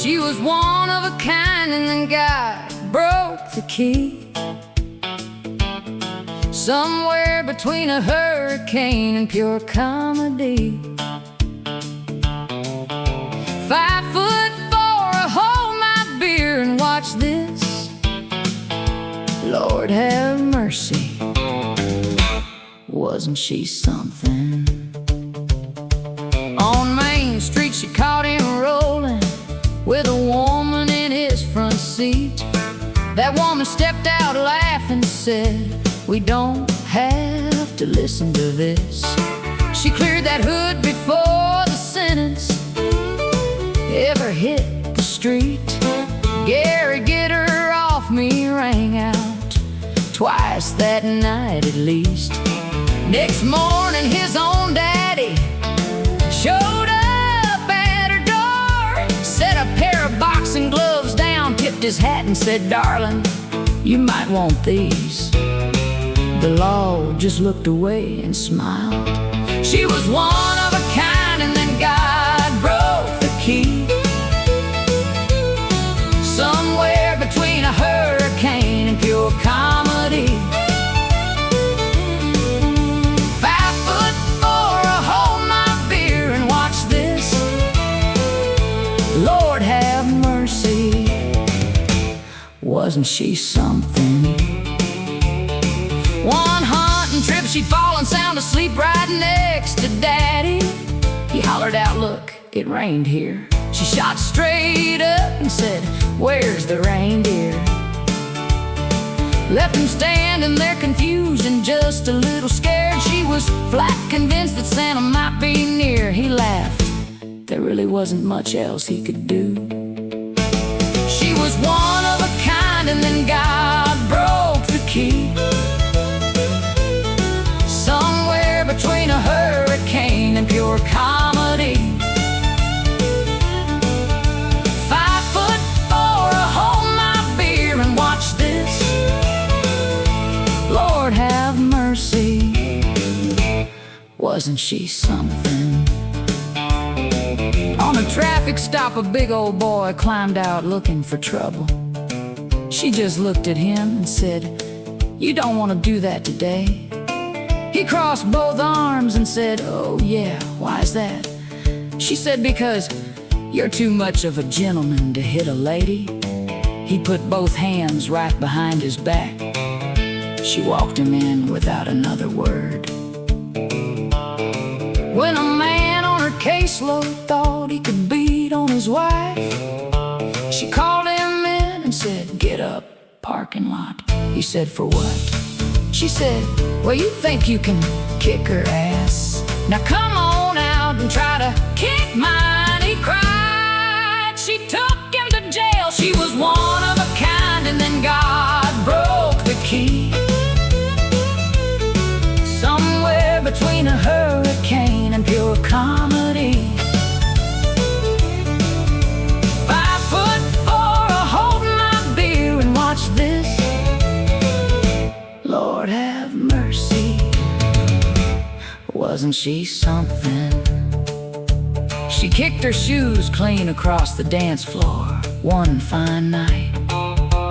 She was one of a kind, and then God broke the key. Somewhere between a hurricane and pure comedy. 5'4", hold my beer and watch this. Lord have mercy, wasn't she something? On Main Street she caught him rolling with a woman in his front seat. That woman stepped out laughing, said, "We don't have to listen to this." She cleared that hood before the sentence ever hit the street. "Gary, get her off me" rang out twice that night at least. Next morning his own daddy showed up at her door, set a pair of boxing gloves down, tipped his hat and said, "Darling, you might want these." The law just looked away and smiled. She was one of a kind, and then God broke the key. Somewhere between a hurricane and pure comedy. 5'4", hold my beer and watch this. Lord have mercy, wasn't she something? One hunting trip she'd fallen sound asleep right next to Daddy. He hollered out, "Look, it rained here." She shot straight up and said, "Where's the reindeer?" Left him standing there confused and just a little scared. She was flat convinced that Santa might be near. He laughed, there really wasn't much else he could do. She was one of a kind, and then God broke the key. Somewhere between a hurricane and pure comedy. 5'4", hold my beer and watch this. Lord have mercy, wasn't she something? On a traffic stop, a big old boy climbed out looking for trouble. She just looked at him and said, "You don't want to do that today." He crossed both arms and said, "Oh yeah, why is that?" She said, "Because you're too much of a gentleman to hit a lady." He put both hands right behind his back. She walked him in without another word. When a man on her caseload thought he could beat on his wife, she called him in and said, "Get up, parking lot." He said, "For what?" She said, "Well, you think you can kick her ass. Now come on out and try to kick mine." He cried. She took him to jail. She was one of a kind, and then God broke the key. Somewhere between a hurricane and pure comedy. 5'4", hold my beer and watch this. Lord have mercy, wasn't she something? She kicked her shoes clean across the dance floor one fine night,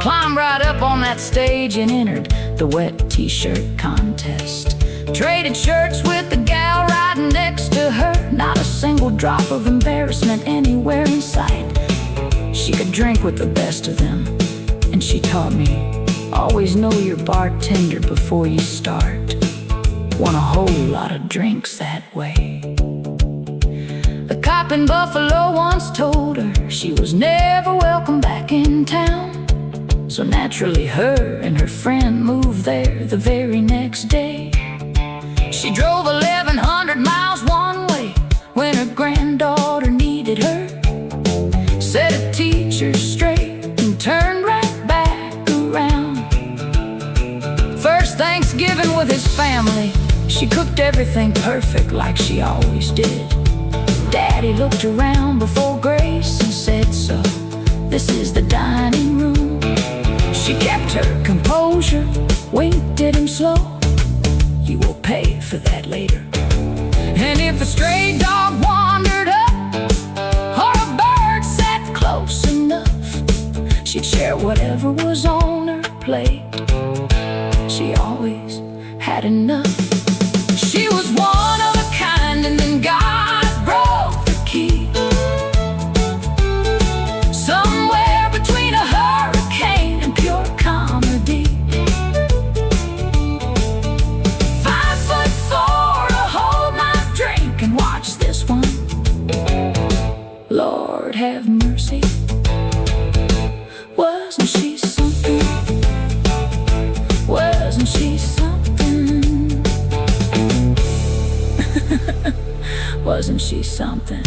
climbed right up on that stage and entered the wet t-shirt contest. Traded shirts with the gal right next to her, not a single drop of embarrassment anywhere in sight. She could drink with the best of them, and she taught me, always know your bartender before you start. Want a whole lot of drinks that way. The cop in Buffalo once told her she was never welcome back in town. So naturally her and her friend moved there the very next day. She drove 1,100 miles one way when her granddaughter needed her. Set a teacher straight and turned right back around. First Thanksgiving with his family, she cooked everything perfect like she always did. Daddy looked around before grace and said, "So, this is the dining room." She kept her composure, winked at him slow. "You will pay for that later." And if a stray dog wandered up or a bird sat close whatever was on her plate. She always had enough. She was one of a kind, and then God broke the key. Somewhere between a hurricane and pure comedy. 5'4" to hold my drink and watch this one. Lord have mercy. Wasn't she something? Wasn't she something? Wasn't she something?